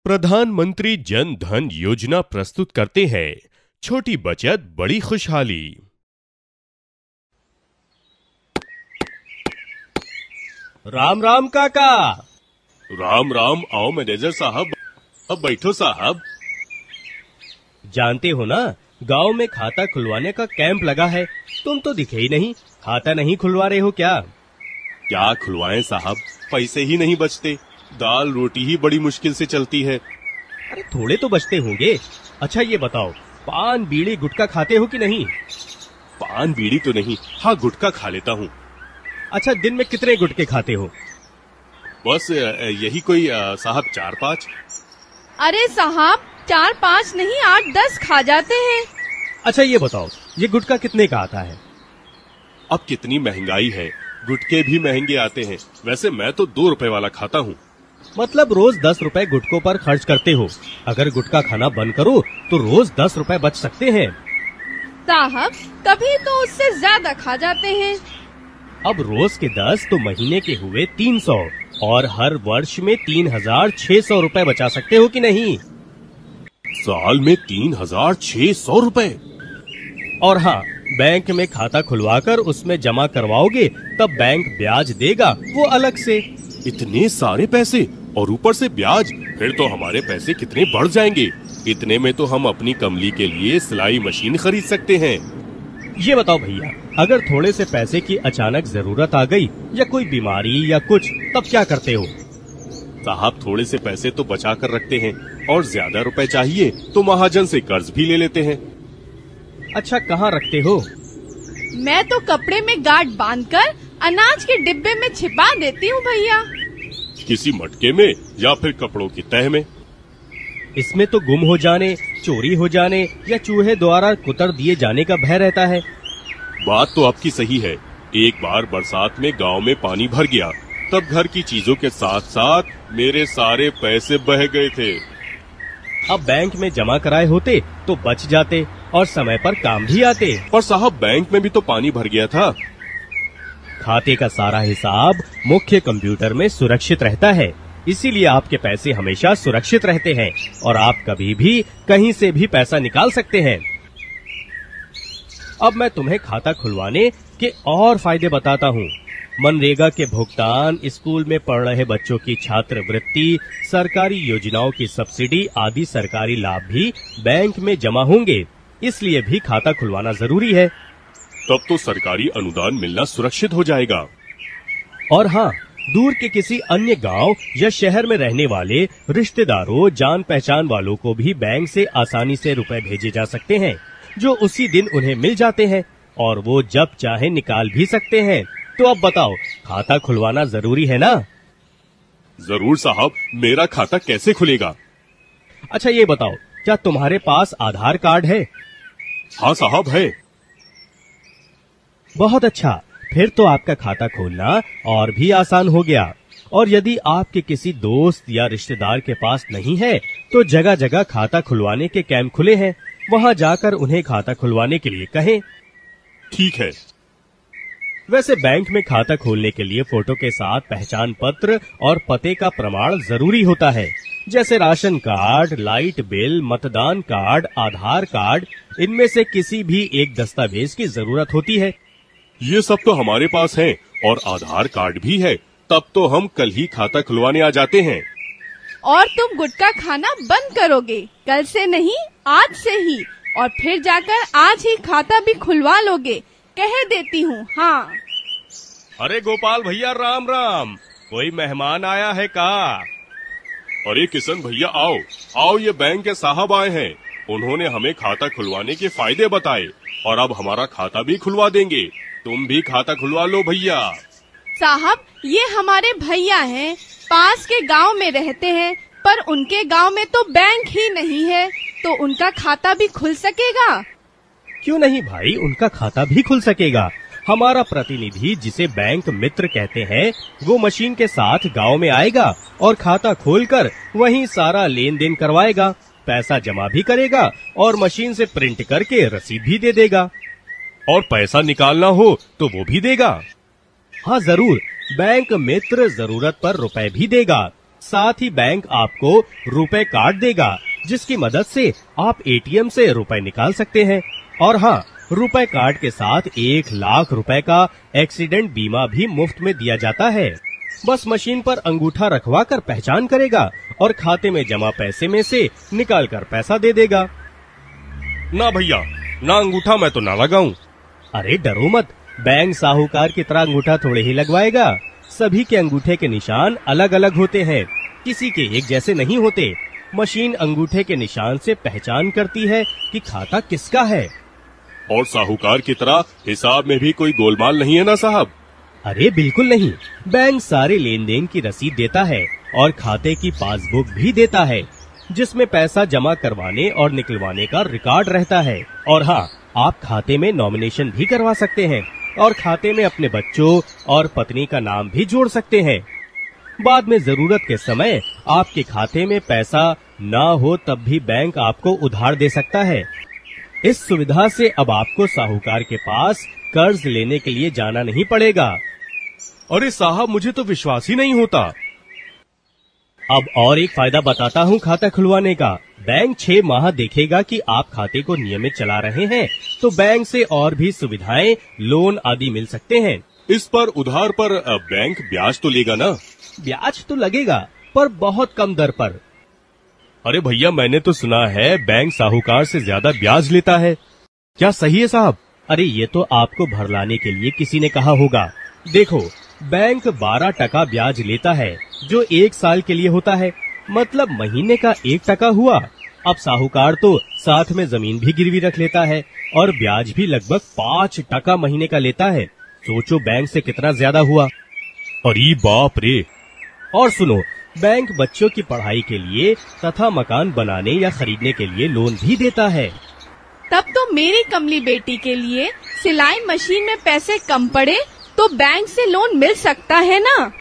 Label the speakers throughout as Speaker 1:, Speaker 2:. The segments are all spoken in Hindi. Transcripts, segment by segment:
Speaker 1: प्रधानमंत्री जन धन योजना प्रस्तुत करते हैं छोटी बचत बड़ी खुशहाली।
Speaker 2: राम राम काका।
Speaker 1: राम राम। आओ मैनेजर साहब, अब बैठो साहब।
Speaker 2: जानते हो ना, गांव में खाता खुलवाने का कैंप लगा है। तुम तो दिखे ही नहीं, खाता नहीं खुलवा रहे हो क्या?
Speaker 1: क्या खुलवाएं साहब, पैसे ही नहीं बचते। दाल रोटी ही बड़ी मुश्किल से चलती है।
Speaker 2: अरे थोड़े तो बचते होंगे। अच्छा ये बताओ, पान बीड़ी गुटखा खाते हो कि नहीं?
Speaker 1: पान बीड़ी तो नहीं, हाँ गुटखा खा लेता हूँ।
Speaker 2: अच्छा, दिन में कितने गुटखे खाते हो?
Speaker 1: बस यही कोई साहब 4-5।
Speaker 3: अरे साहब 4-5 नहीं 8-10 खा जाते हैं।
Speaker 2: अच्छा ये बताओ, ये गुटखा कितने का आता है?
Speaker 1: अब कितनी महंगाई है, गुटके भी महंगे आते हैं। वैसे मैं तो 2 रुपए वाला खाता हूँ।
Speaker 2: मतलब रोज 10 रुपए गुटकों पर खर्च करते हो। अगर गुटखा खाना बंद करो तो रोज 10 रुपए बच सकते हैं।
Speaker 3: साहब कभी तो उससे ज्यादा खा जाते हैं।
Speaker 2: अब रोज के 10 तो महीने के हुए 300 और हर वर्ष में 3600 रुपए बचा सकते हो कि नहीं?
Speaker 1: साल में 3600 रुपए।
Speaker 2: और हाँ, बैंक में खाता खुलवाकर उसमें जमा करवाओगे तब बैंक ब्याज देगा, वो अलग से।
Speaker 1: इतने सारे पैसे और ऊपर से ब्याज, फिर तो हमारे पैसे कितने बढ़ जाएंगे। इतने में तो हम अपनी कमली के लिए सिलाई मशीन खरीद सकते हैं।
Speaker 2: ये बताओ भैया, अगर थोड़े से पैसे की अचानक जरूरत आ गई या कोई बीमारी या कुछ, तब क्या करते हो?
Speaker 1: साहब थोड़े से पैसे तो बचा कर रखते हैं और ज्यादा रुपए चाहिए तो महाजन से कर्ज भी ले लेते हैं।
Speaker 2: अच्छा, कहाँ रखते हो?
Speaker 3: मैं तो कपड़े में गांठ बांधकर अनाज के डिब्बे में छिपा देती हूँ भैया।
Speaker 1: किसी मटके में या फिर कपड़ों की तह में।
Speaker 2: इसमें तो गुम हो जाने, चोरी हो जाने या चूहे द्वारा कुतर दिए जाने का भय रहता है।
Speaker 1: बात तो आपकी सही है। एक बार बरसात में गांव में पानी भर गया, तब घर की चीजों के साथ साथ मेरे सारे पैसे बह गए थे।
Speaker 2: अब बैंक में जमा कराए होते तो बच जाते और समय पर काम भी आते।
Speaker 1: पर साहब बैंक में भी तो पानी भर गया था।
Speaker 2: खाते का सारा हिसाब मुख्य कंप्यूटर में सुरक्षित रहता है, इसीलिए आपके पैसे हमेशा सुरक्षित रहते हैं और आप कभी भी कहीं से भी पैसा निकाल सकते हैं। अब मैं तुम्हें खाता खुलवाने के और फायदे बताता हूँ। मनरेगा के भुगतान, स्कूल में पढ़ रहे बच्चों की छात्रवृत्ति, सरकारी योजनाओं की सब्सिडी आदि सरकारी लाभ भी बैंक में जमा होंगे। इसलिए भी खाता खुलवाना जरूरी है।
Speaker 1: तब तो सरकारी अनुदान मिलना सुरक्षित हो जाएगा।
Speaker 2: और हाँ, दूर के किसी अन्य गांव या शहर में रहने वाले रिश्तेदारों, जान पहचान वालों को भी बैंक से आसानी से रुपए भेजे जा सकते हैं, जो उसी दिन उन्हें मिल जाते हैं और वो जब चाहे निकाल भी सकते हैं। तो अब बताओ, खाता खुलवाना जरूरी है ना?
Speaker 1: जरूर साहब, मेरा खाता कैसे खुलेगा?
Speaker 2: अच्छा ये बताओ, क्या तुम्हारे पास आधार कार्ड है?
Speaker 1: हाँ साहब है।
Speaker 2: बहुत अच्छा, फिर तो आपका खाता खोलना और भी आसान हो गया। और यदि आपके किसी दोस्त या रिश्तेदार के पास नहीं है तो जगह जगह खाता खुलवाने के कैंप खुले हैं, वहां जाकर उन्हें खाता खुलवाने के लिए कहें।
Speaker 1: ठीक है।
Speaker 2: वैसे बैंक में खाता खोलने के लिए फोटो के साथ पहचान पत्र और पते का प्रमाण जरूरी होता है, जैसे राशन कार्ड, लाइट बिल, मतदान कार्ड, आधार कार्ड। इनमें से किसी भी एक दस्तावेज की जरूरत होती है।
Speaker 1: ये सब तो हमारे पास है और आधार कार्ड भी है। तब तो हम कल ही खाता खुलवाने आ जाते हैं।
Speaker 3: और तुम गुटखा खाना बंद करोगे, कल से नहीं आज से ही, और फिर जाकर आज ही खाता भी खुलवा लोगे, कह देती हूँ। हाँ।
Speaker 2: अरे गोपाल भैया, राम राम। कोई मेहमान आया है का?
Speaker 1: अरे किशन भैया, आओ आओ, ये बैंक के साहब आए हैं। उन्होंने हमें खाता खुलवाने के फायदे बताए और अब हमारा खाता भी खुलवा देंगे। तुम भी खाता खुलवा लो भैया।
Speaker 3: साहब ये हमारे भैया हैं, पास के गांव में रहते हैं, पर उनके गांव में तो बैंक ही नहीं है, तो उनका खाता भी खुल सकेगा?
Speaker 2: क्यों नहीं भाई, उनका खाता भी खुल सकेगा। हमारा प्रतिनिधि, जिसे बैंक मित्र कहते हैं, वो मशीन के साथ गांव में आएगा और खाता खोलकर वहीं सारा लेन देन करवाएगा, पैसा जमा भी करेगा और मशीन से प्रिंट करके रसीद भी दे देगा।
Speaker 1: और पैसा निकालना हो तो वो भी देगा।
Speaker 2: हाँ जरूर, बैंक मित्र जरूरत पर रुपए भी देगा। साथ ही बैंक आपको रुपए कार्ड देगा, जिसकी मदद से आप एटीएम से रुपए निकाल सकते हैं। और हाँ, रुपए कार्ड के साथ 1 लाख रुपए का एक्सीडेंट बीमा भी मुफ्त में दिया जाता है। बस मशीन पर अंगूठा रखवा कर पहचान करेगा और खाते में जमा पैसे में से निकाल कर पैसा दे देगा।
Speaker 1: ना भैया, ना अंगूठा मैं तो ना लगाऊं।
Speaker 2: अरे डरो मत, बैंक साहूकार की तरह अंगूठा थोड़े ही लगवाएगा। सभी के अंगूठे के निशान अलग अलग होते हैं, किसी के एक जैसे नहीं होते। मशीन अंगूठे के निशान से पहचान करती है कि खाता किसका है।
Speaker 1: और साहूकार की तरह हिसाब में भी कोई गोलमाल नहीं है ना साहब?
Speaker 2: अरे बिल्कुल नहीं, बैंक सारे लेन देन की रसीद देता है और खाते की पासबुक भी देता है, जिसमें पैसा जमा करवाने और निकलवाने का रिकॉर्ड रहता है। और हाँ, आप खाते में नॉमिनेशन भी करवा सकते हैं और खाते में अपने बच्चों और पत्नी का नाम भी जोड़ सकते हैं। बाद में जरूरत के समय आपके खाते में पैसा ना हो तब भी बैंक आपको उधार दे सकता है। इस सुविधा से अब आपको साहूकार के पास कर्ज लेने के लिए जाना नहीं पड़ेगा।
Speaker 1: अरे साहब, मुझे तो विश्वास ही नहीं होता।
Speaker 2: अब और एक फायदा बताता हूँ खाता खुलवाने का। बैंक 6 माह देखेगा कि आप खाते को नियमित चला रहे हैं, तो बैंक से और भी सुविधाएं, लोन आदि मिल सकते हैं।
Speaker 1: इस पर उधार पर बैंक ब्याज तो लेगा ना?
Speaker 2: ब्याज तो लगेगा, पर बहुत कम दर पर।
Speaker 1: अरे भैया, मैंने तो सुना है बैंक साहूकार से ज्यादा ब्याज लेता है। क्या सही है साहब?
Speaker 2: अरे ये तो आपको भरलाने के लिए किसी ने कहा होगा। देखो, बैंक 12% ब्याज लेता है, जो 1 साल के लिए होता है, मतलब महीने का 1% हुआ। अब साहूकार तो साथ में जमीन भी गिरवी रख लेता है और ब्याज भी लगभग 5% महीने का लेता है। सोचो बैंक से कितना ज्यादा हुआ।
Speaker 1: अरे बाप रे।
Speaker 2: और सुनो, बैंक बच्चों की पढ़ाई के लिए तथा मकान बनाने या खरीदने के लिए लोन भी देता है।
Speaker 3: तब तो मेरी कमली बेटी के लिए सिलाई मशीन में पैसे कम पड़े तो बैंक से लोन मिल सकता है ना?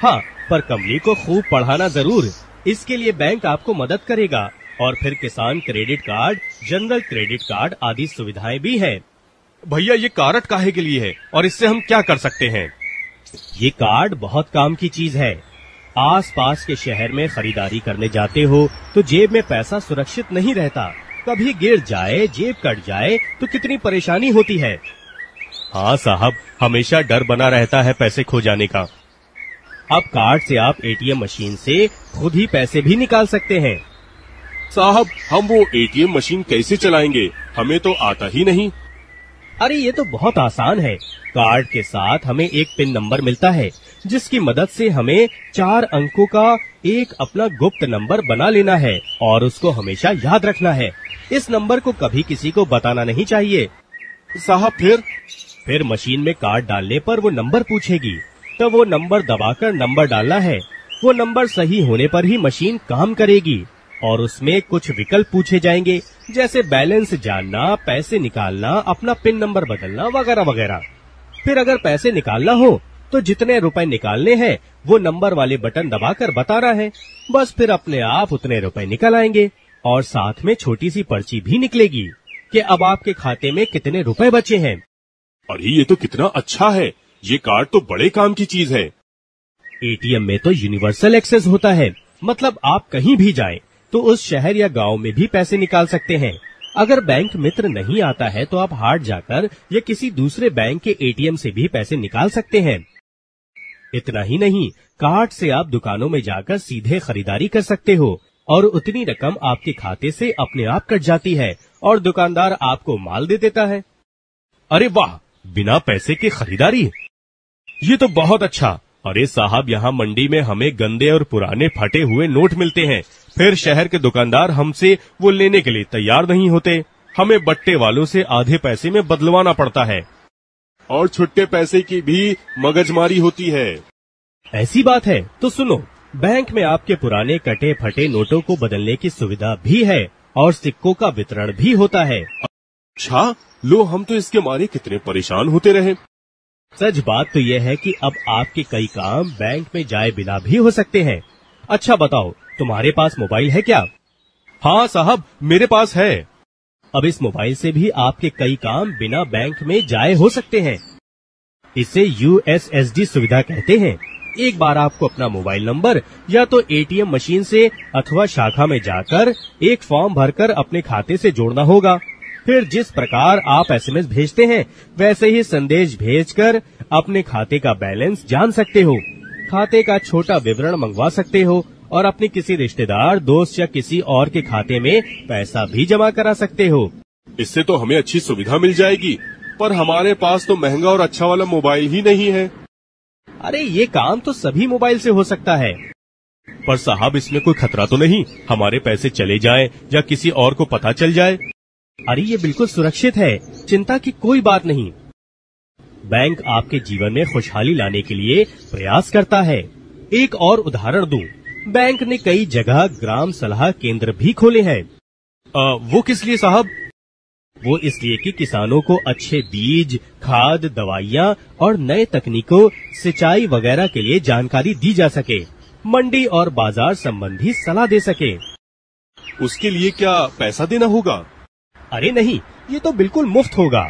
Speaker 2: हाँ, पर कमली को खूब पढ़ाना जरूर। इसके लिए बैंक आपको मदद करेगा। और फिर किसान credit card, general credit card आदि सुविधाएं भी है।
Speaker 1: भैया, ये कार्ड काहे के लिए है और इससे हम क्या कर सकते हैं?
Speaker 2: ये कार्ड बहुत काम की चीज है। आस पास के शहर में खरीदारी करने जाते हो तो जेब में पैसा सुरक्षित नहीं रहता। कभी गिर जाए, जेब कट जाए तो कितनी परेशानी होती है।
Speaker 1: हाँ साहब, हमेशा डर बना रहता है पैसे खो जाने का।
Speaker 2: अब कार्ड से आप एटीएम मशीन से खुद ही पैसे भी निकाल सकते हैं।
Speaker 1: साहब, हम वो एटीएम मशीन कैसे चलाएंगे? हमें तो आता ही नहीं।
Speaker 2: अरे ये तो बहुत आसान है। कार्ड के साथ हमें एक पिन नंबर मिलता है, जिसकी मदद से हमें 4 अंकों का एक अपना गुप्त नंबर बना लेना है और उसको हमेशा याद रखना है। इस नंबर को कभी किसी को बताना नहीं चाहिए।
Speaker 1: साहब,
Speaker 2: फिर मशीन में कार्ड डालने पर वो नंबर पूछेगी, तो वो नंबर दबाकर नंबर डालना है। वो नंबर सही होने पर ही मशीन काम करेगी और उसमें कुछ विकल्प पूछे जाएंगे, जैसे बैलेंस जानना, पैसे निकालना, अपना पिन नंबर बदलना वगैरह वगैरह। फिर अगर पैसे निकालना हो तो जितने रुपए निकालने हैं वो नंबर वाले बटन दबाकर बताना है। बस फिर अपने आप उतने रुपए निकल आएंगे और साथ में छोटी सी पर्ची भी निकलेगी कि अब आपके खाते में कितने रुपए बचे हैं।
Speaker 1: अरे ये तो कितना अच्छा है। ये कार्ड तो बड़े काम की चीज है।
Speaker 2: एटीएम में तो यूनिवर्सल एक्सेस होता है, मतलब आप कहीं भी जाएं तो उस शहर या गांव में भी पैसे निकाल सकते हैं। अगर बैंक मित्र नहीं आता है तो आप हाट जाकर या किसी दूसरे बैंक के एटीएम से भी पैसे निकाल सकते हैं। इतना ही नहीं, कार्ड से आप दुकानों में जाकर सीधे खरीदारी कर सकते हो और उतनी रकम आपके खाते से अपने आप कट जाती है और दुकानदार आपको माल दे देता है।
Speaker 1: अरे वाह, बिना पैसे के खरीदारी, ये तो बहुत अच्छा। अरे साहब, यहाँ मंडी में हमें गंदे और पुराने फटे हुए नोट मिलते हैं, फिर शहर के दुकानदार हमसे वो लेने के लिए तैयार नहीं होते। हमें बट्टे वालों से आधे पैसे में बदलवाना पड़ता है और छुट्टे पैसे की भी मगजमारी होती है।
Speaker 2: ऐसी बात है तो सुनो, बैंक में आपके पुराने कटे फटे नोटों को बदलने की सुविधा भी है और सिक्कों का वितरण भी होता है।
Speaker 1: अच्छा, लो, हम तो इसके मारे कितने परेशान होते रहे।
Speaker 2: सच बात तो यह है कि अब आपके कई काम बैंक में जाए बिना भी हो सकते हैं। अच्छा बताओ, तुम्हारे पास मोबाइल है क्या?
Speaker 1: हाँ साहब, मेरे पास है।
Speaker 2: अब इस मोबाइल से भी आपके कई काम बिना बैंक में जाए हो सकते हैं। इसे USSD सुविधा कहते हैं। एक बार आपको अपना मोबाइल नंबर या तो एटीएम मशीन से अथवा शाखा में जाकर एक फॉर्म भरकर अपने खाते से जोड़ना होगा। फिर जिस प्रकार आप एसएमएस भेजते हैं वैसे ही संदेश भेजकर अपने खाते का बैलेंस जान सकते हो, खाते का छोटा विवरण मंगवा सकते हो और अपने किसी रिश्तेदार, दोस्त या किसी और के खाते में पैसा भी जमा करा सकते हो।
Speaker 1: इससे तो हमें अच्छी सुविधा मिल जाएगी, पर हमारे पास तो महंगा और अच्छा वाला मोबाइल ही नहीं है।
Speaker 2: अरे ये काम तो सभी मोबाइल से हो सकता है।
Speaker 1: पर साहब इसमें कोई खतरा तो नहीं, हमारे पैसे चले जाएं या किसी और को पता चल जाए?
Speaker 2: अरे ये बिल्कुल सुरक्षित है, चिंता की कोई बात नहीं। बैंक आपके जीवन में खुशहाली लाने के लिए प्रयास करता है। एक और उदाहरण दूं, बैंक ने कई जगह ग्राम सलाह केंद्र भी खोले हैं।
Speaker 1: वो किस लिए साहब?
Speaker 2: वो इसलिए कि किसानों को अच्छे बीज, खाद, दवाइयाँ और नए तकनीकों, सिंचाई वगैरह के लिए जानकारी दी जा सके, मंडी और बाजार संबंधी सलाह दे सके।
Speaker 1: उसके लिए क्या पैसा देना होगा?
Speaker 2: अरे नहीं, ये तो बिल्कुल मुफ्त होगा।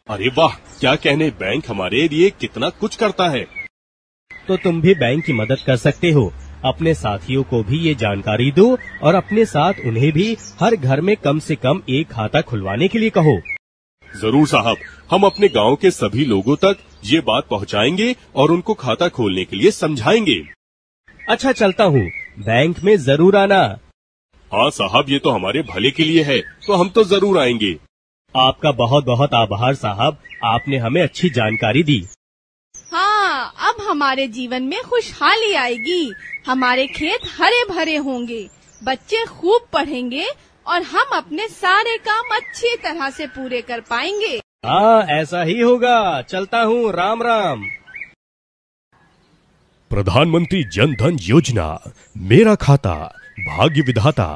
Speaker 1: अरे वाह, क्या कहने, बैंक हमारे लिए कितना कुछ करता है।
Speaker 2: तो तुम भी बैंक की मदद कर सकते हो। अपने साथियों को भी ये जानकारी दो और अपने साथ उन्हें भी हर घर में कम से कम एक खाता खुलवाने के लिए कहो।
Speaker 1: जरूर साहब, हम अपने गांव के सभी लोगों तक ये बात पहुंचाएंगे और उनको खाता खोलने के लिए समझाएंगे।
Speaker 2: अच्छा चलता हूँ, बैंक में जरूर आना।
Speaker 1: हाँ साहब, ये तो हमारे भले के लिए है, तो हम तो जरूर आएंगे।
Speaker 2: आपका बहुत बहुत आभार साहब, आपने हमें अच्छी जानकारी दी।
Speaker 3: हाँ, अब हमारे जीवन में खुशहाली आएगी। हमारे खेत हरे भरे होंगे, बच्चे खूब पढ़ेंगे और हम अपने सारे काम अच्छी तरह से पूरे कर पाएंगे।
Speaker 2: हाँ, ऐसा ही होगा। चलता हूँ, राम राम।
Speaker 1: प्रधानमंत्री जन धन योजना, मेरा खाता भाग्य विधाता।